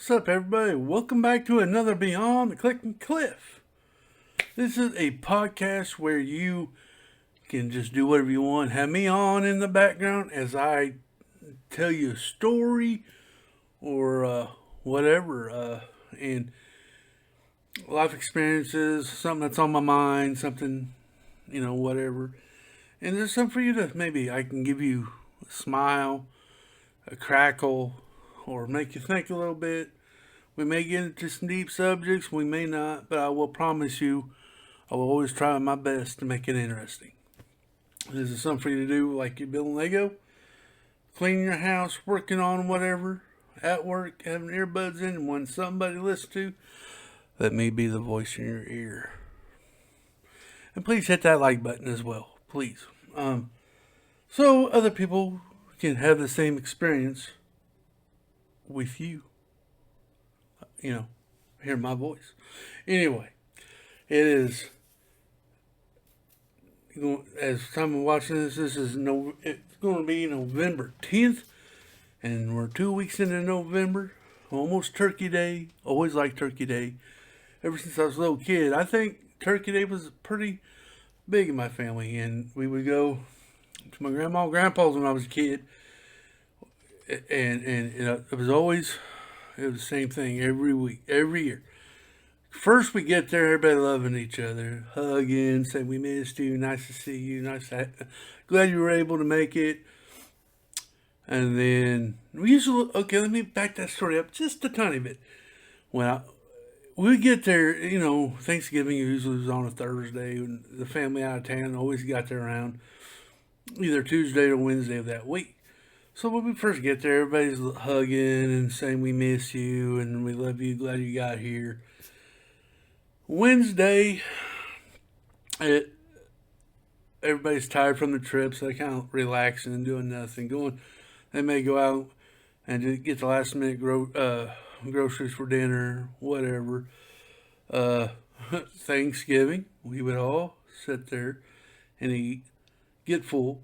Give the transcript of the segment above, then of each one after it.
What's up, everybody? Welcome back to another Beyond the Click and Cliff. This is a podcast where you can just do whatever you want. Have me on in the background as I tell you a story or whatever, and life experiences, something that's on my mind, something, whatever. And there's something for you to maybe I can give you a smile, a crackle, or make you think a little bit. We may get into some deep subjects, we may not, but I will promise you I will always try my best to make it interesting. This is something for you to do like you're building Lego, cleaning your house, working on whatever, at work, having earbuds in, and when somebody listens to, let me be the voice in your ear. And please hit that like button as well, please. So other people can have the same experience with you. Hear my voice. Anyway, it is, as time of watching this, it's going to be November 10th, and we're 2 weeks into November, almost Turkey Day. Always liked Turkey Day. Ever since I was a little kid, I think Turkey Day was pretty big in my family, and we would go to my grandma and grandpa's when I was a kid, and it was the same thing every week, every year. First we get there, everybody loving each other, hugging, saying we missed you, nice to see you, glad you were able to make it. And then let me back that story up just a tiny bit. We get there, Thanksgiving usually was on a Thursday, and the family out of town always got there around either Tuesday or Wednesday of that week. So when we first get there, everybody's hugging and saying we miss you and we love you, glad you got here. Wednesday, everybody's tired from the trip, so they're kind of relaxing and doing nothing. They may go out and just get the last minute groceries for dinner, whatever. Thanksgiving, we would all sit there and eat, get full.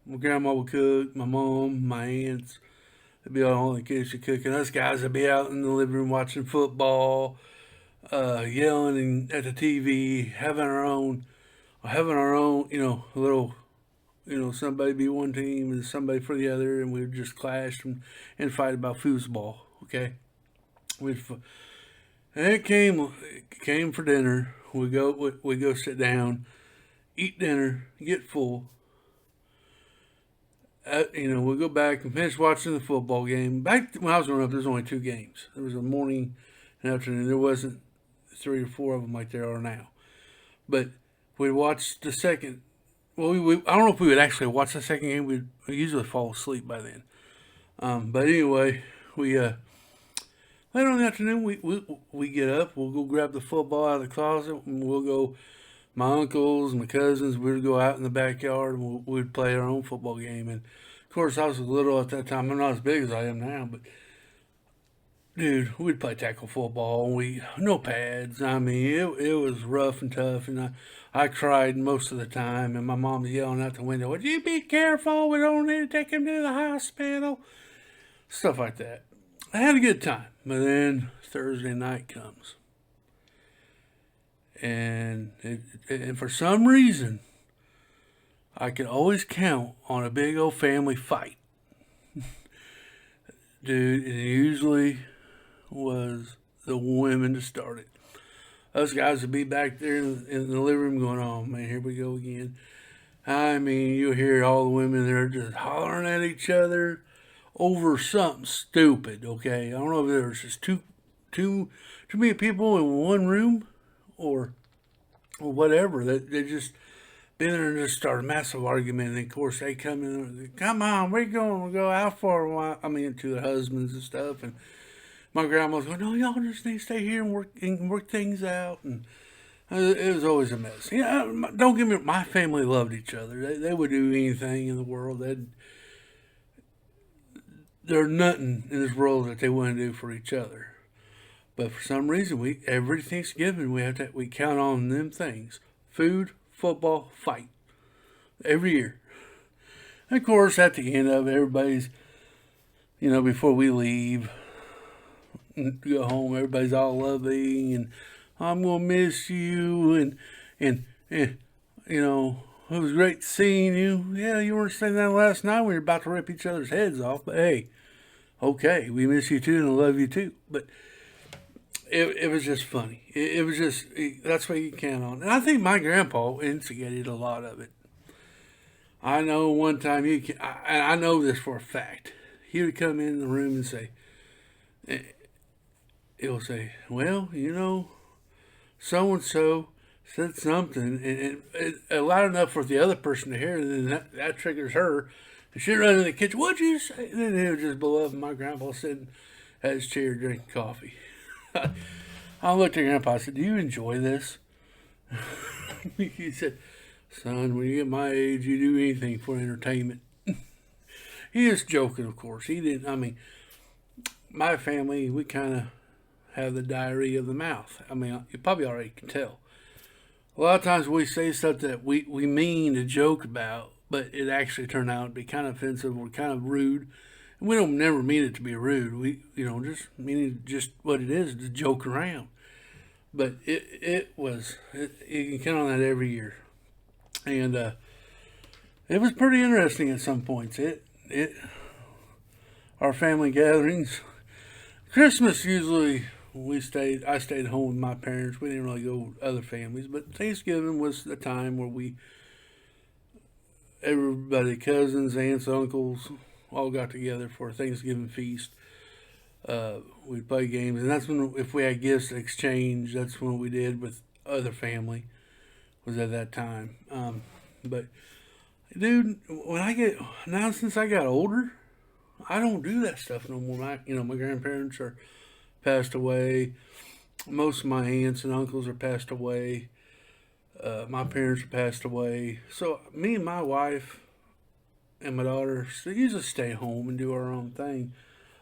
My grandma would cook, my mom, my aunts, they'd be all in the kitchen cooking. Us guys would be out in the living room watching football, yelling at the TV, having our own, little, somebody be one team and somebody for the other, and we would just clash and fight about foosball. Okay, and it came for dinner. We go sit down, eat dinner, get full. We'll go back and finish watching the football game. Back when I was growing up, there was only two games. There was a morning and afternoon. There wasn't 3 or 4 of them like there are now. But we'd watch the second. Well, I don't know if we would actually watch the second game. We'd usually fall asleep by then. But anyway, later in the afternoon, we get up. We'll go grab the football out of the closet, and we'll go. My uncles, my cousins, we'd go out in the backyard and we'd play our own football game. And of course, I was little at that time. I'm not as big as I am now, but dude, we'd play tackle football. No pads. I mean, it was rough and tough, and I cried most of the time. And my mom was yelling out the window, "Would you be careful? We don't need to take him to the hospital." Stuff like that. I had a good time, but then Thursday night comes. And for some reason, I could always count on a big old family fight. Dude, it usually was the women to start it. Us guys would be back there in the living room going, "Oh man, here we go again." I mean, you hear all the women there just hollering at each other over something stupid, okay? I don't know if there was just too many people in one room, or whatever. They just been there and just start a massive argument. And of course they come in, "Come on, we're going to go out for a while." I mean, to their husbands and stuff. And my grandma's going, "No, y'all just need to stay here and work things out." And it was always a mess. Don't get me. My family loved each other. They would do anything in the world. There's nothing in this world that they wouldn't do for each other. But for some reason, every Thanksgiving we count on them things: food, football, fight, every year. And of course, at the end of it, everybody's, before we leave, go home, everybody's all loving, and I'm gonna miss you, and you know, it was great seeing you. Yeah, you weren't saying that last night. We were about to rip each other's heads off, but hey, okay, we miss you too, and I love you too. But it was just funny. It was just that's what you count on, and I think my grandpa instigated a lot of it. I know one time and I know this for a fact. He would come in the room and say, he'll say, well, you know, so and so said something, and loud enough for the other person to hear, and then that triggers her. And she'd run in the kitchen, what'd you say? And then it would just blow up, and my grandpa sitting at his chair drinking coffee. I looked at Grandpa, I said, do you enjoy this? He said, son, when you get my age, you do anything for entertainment. He is joking, of course. He didn't, I mean, my family, we kind of have the diarrhea of the mouth. I mean, you probably already can tell. A lot of times we say stuff that we mean to joke about, but it actually turned out to be kind of offensive or kind of rude. And we don't never mean it to be rude. We, just mean it just what it is, to joke around. But you can count on that every year. And it was pretty interesting at some points. Our family gatherings, Christmas usually I stayed home with my parents. We didn't really go with other families, but Thanksgiving was the time where everybody, cousins, aunts, uncles, all got together for a Thanksgiving feast. We'd play games, and that's when, if we had gifts to exchange, that's when we did with other family, was at that time. But dude, since I got older, I don't do that stuff no more. My grandparents are passed away. Most of my aunts and uncles are passed away. My parents are passed away. So me and my wife and my daughter usually stay home and do our own thing.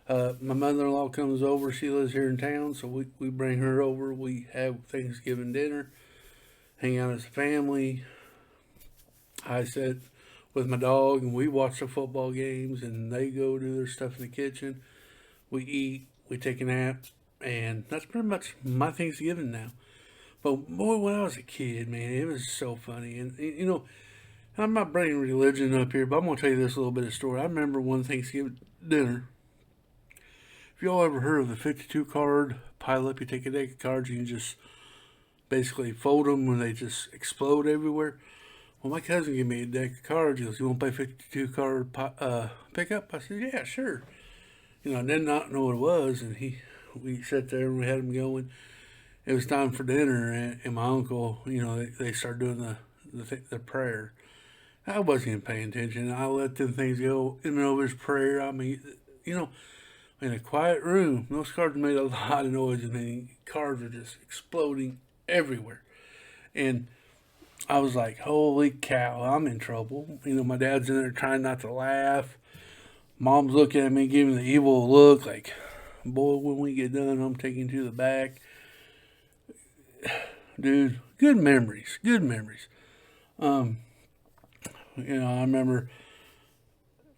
My mother-in-law comes over. She lives here in town, so we bring her over. We have Thanksgiving dinner, hang out as a family. I sit with my dog, and we watch the football games, and they go do their stuff in the kitchen. We eat, we take a nap, and that's pretty much my Thanksgiving now. But boy, when I was a kid, man, it was so funny. And I'm not bringing religion up here, but I'm going to tell you this little bit of story. I remember one Thanksgiving dinner. If y'all ever heard of the 52 card pile up, you take a deck of cards and you just basically fold them when they just explode everywhere. Well, my cousin gave me a deck of cards. He goes, you want to play 52 card pickup? I said, yeah, sure. I did not know what it was, and we sat there and we had him going. It was time for dinner, and my uncle, they started doing the prayer. I wasn't even paying attention. I let them things go in the middle of his prayer. I mean, in a quiet room, those cards made a lot of noise, and the cards were just exploding everywhere. And I was like, holy cow, I'm in trouble. My dad's in there trying not to laugh. Mom's looking at me, giving the evil look like, boy, when we get done, I'm taking you to the back. Dude, good memories. I remember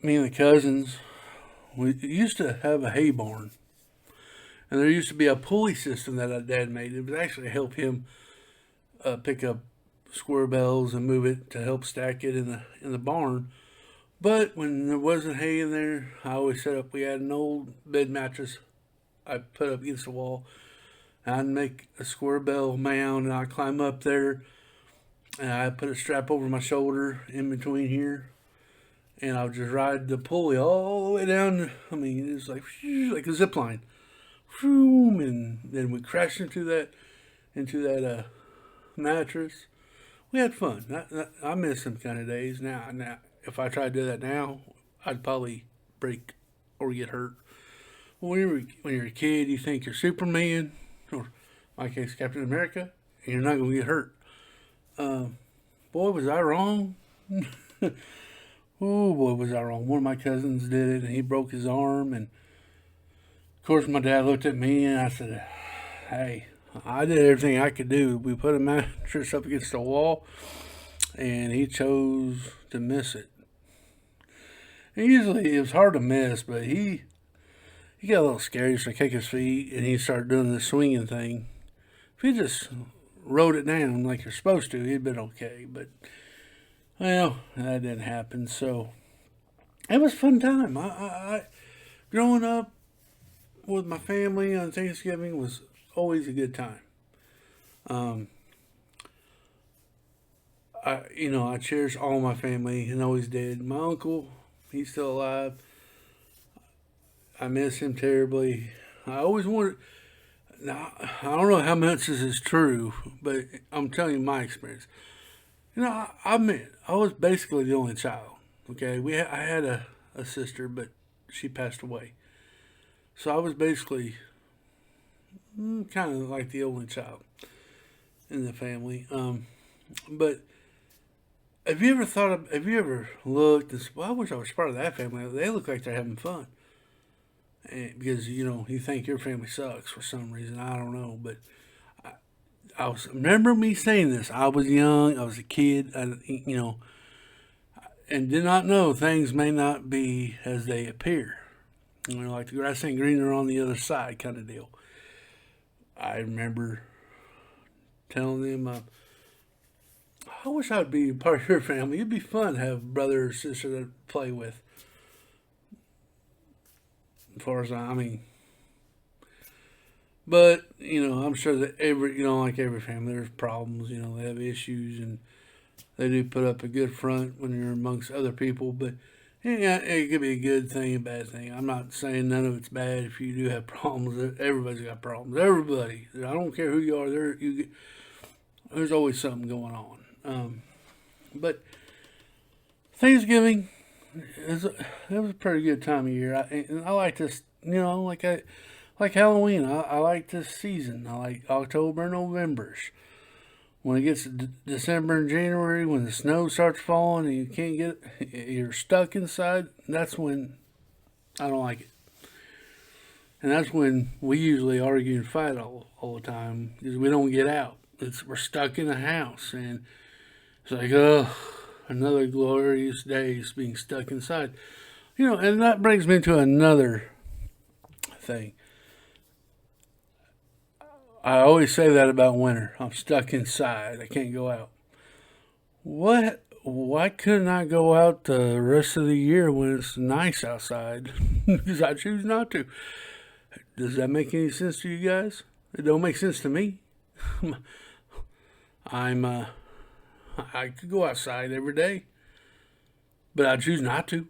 me and the cousins, we used to have a hay barn. And there used to be a pulley system that our dad made. It would actually help him pick up square bells and move it to help stack it in the barn. But when there wasn't hay in there, I always we had an old bed mattress I put up against the wall. I'd make a square bell mound, and I'd climb up there, and I'd put a strap over my shoulder in between here, and I would just ride the pulley all the way down. I mean, it was like a zip line. And then we crashed into that mattress. We had fun. I miss them kind of days. Now, if I tried to do that now, I'd probably break or get hurt. Well, when you're a kid, you think you're Superman, or in my case, Captain America, and you're not going to get hurt. Boy, was I wrong. Oh, boy, was I wrong. One of my cousins did it, and he broke his arm. And, of course, my dad looked at me, and I said, hey, I did everything I could do. We put a mattress up against the wall, and he chose to miss it. And usually, it was hard to miss, but he he got a little scary, so I kicked his feet, and he started doing the swinging thing. If he just wrote it down like you're supposed to, he'd been okay. But, well, that didn't happen. So, it was a fun time. Growing up with my family on Thanksgiving was always a good time. Um, I cherish all my family and always did. My uncle, he's still alive. I miss him terribly. I always wanted. Now, I don't know how much this is true, but I'm telling you my experience. I admit I was basically the only child. Okay, I had a sister, but she passed away. So I was basically kind of like the only child in the family. But have you ever looked and said, well, I wish I was part of that family. They look like they're having fun. And because, you think your family sucks for some reason. I don't know. But remember me saying this. I was young. I was a kid. And did not know things may not be as they appear. Like the grass ain't greener on the other side kind of deal. I remember telling them, I wish I'd be part of your family. It'd be fun to have a brother or sister to play with. As far as but I'm sure that like every family, there's problems. They have issues, and they do put up a good front when you're amongst other people. But yeah, it could be a good thing, a bad thing. I'm not saying none of it's bad. If you do have problems, everybody's got problems. Everybody. I don't care who you are. There's always something going on. But Thanksgiving it was a pretty good time of year. I like this, like Halloween. I like this season. I like October and November's. When it gets to December and January, when the snow starts falling and you can't you're stuck inside. That's when I don't like it. And that's when we usually argue and fight all the time because we don't get out. We're stuck in the house, and it's like, oh, another glorious day is being stuck inside. And that brings me to another thing. I always say that about winter. I'm stuck inside. I can't go out. What? Why couldn't I go out the rest of the year when it's nice outside? Because I choose not to. Does that make any sense to you guys? It don't make sense to me. I could go outside every day, but I choose not to.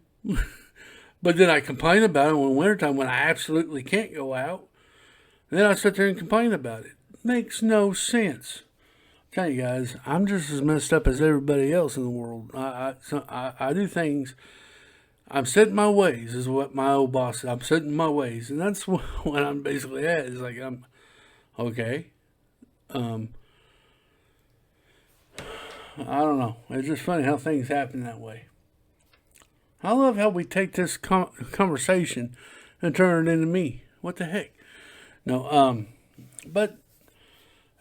But then I complain about it when wintertime when I absolutely can't go out. And then I sit there and complain about it. Makes no sense. I tell you guys, I'm just as messed up as everybody else in the world. I do things. I'm set in my ways, is what my old boss said. I'm set in my ways, and that's what I'm basically at. Is like I'm okay. I don't know. It's just funny how things happen that way. I love how we take this conversation and turn it into me. What the heck? No, but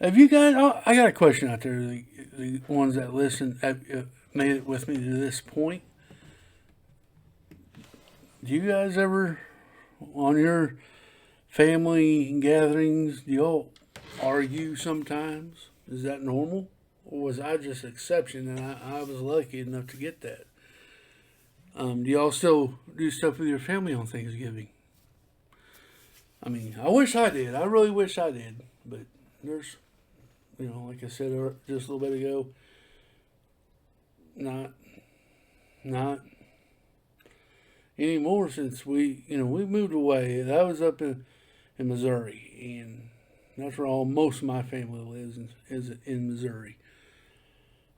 have you guys? Oh, I got a question out there. The ones that listen have made it with me to this point. Do you guys ever, on your family gatherings, do y'all argue sometimes? Is that normal? Or was I just exception and I was lucky enough to get that? Do y'all still do stuff with your family on Thanksgiving? I wish I did. I really wish I did. But there's, like I said just a little bit ago, not anymore since we moved away. I was up in Missouri, and that's where most of my family lives, is in Missouri.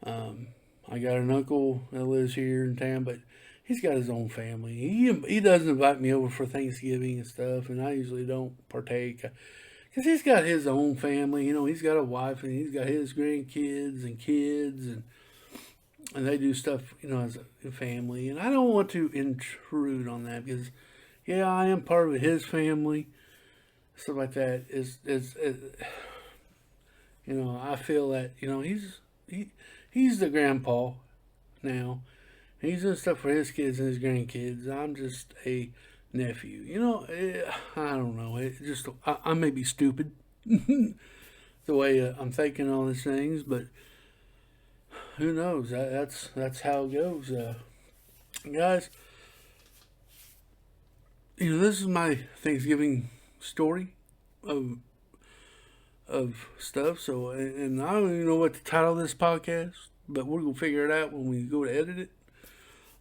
I got an uncle that lives here in town, but he's got his own family. He doesn't invite me over for Thanksgiving and stuff, and I usually don't partake because he's got his own family. He's got a wife and he's got his grandkids and kids, and they do stuff, as a family. And I don't want to intrude on that because, yeah, I am part of his family, stuff like that. I feel that he's the grandpa now. He's doing stuff for his kids and his grandkids. I'm just a nephew. I don't know. I may be stupid the way I'm thinking all these things, but who knows? That's how it goes, guys. This is my Thanksgiving story of stuff. So, and I don't even know what to title this podcast, but we're gonna figure it out when we go to edit it.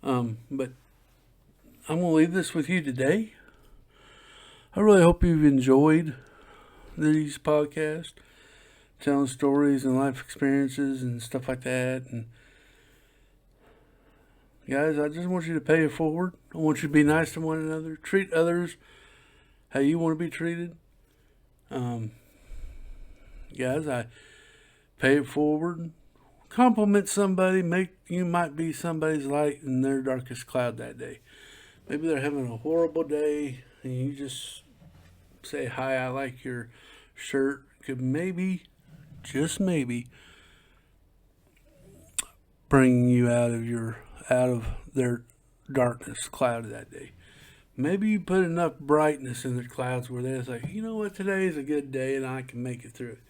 But I'm gonna leave this with you today. I really hope you've enjoyed these podcasts, telling stories and life experiences and stuff like that. And guys, I just want you to pay it forward. I want you to be nice to one another, treat others how you want to be treated. Guys, I pay it forward. Compliment somebody. You might be somebody's light in their darkest cloud that day. Maybe they're having a horrible day, and you just say, "Hi, I like your shirt." Could maybe, just maybe, bring you out of their darkness cloud that day. Maybe you put enough brightness in the clouds where they're like, you know what, today is a good day and I can make it through it.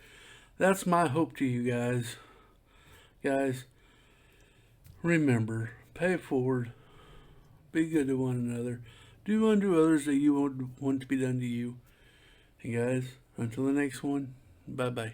That's my hope to you guys. Guys, remember, pay it forward. Be good to one another. Do unto others that you want to be done to you. And guys, until the next one, bye-bye.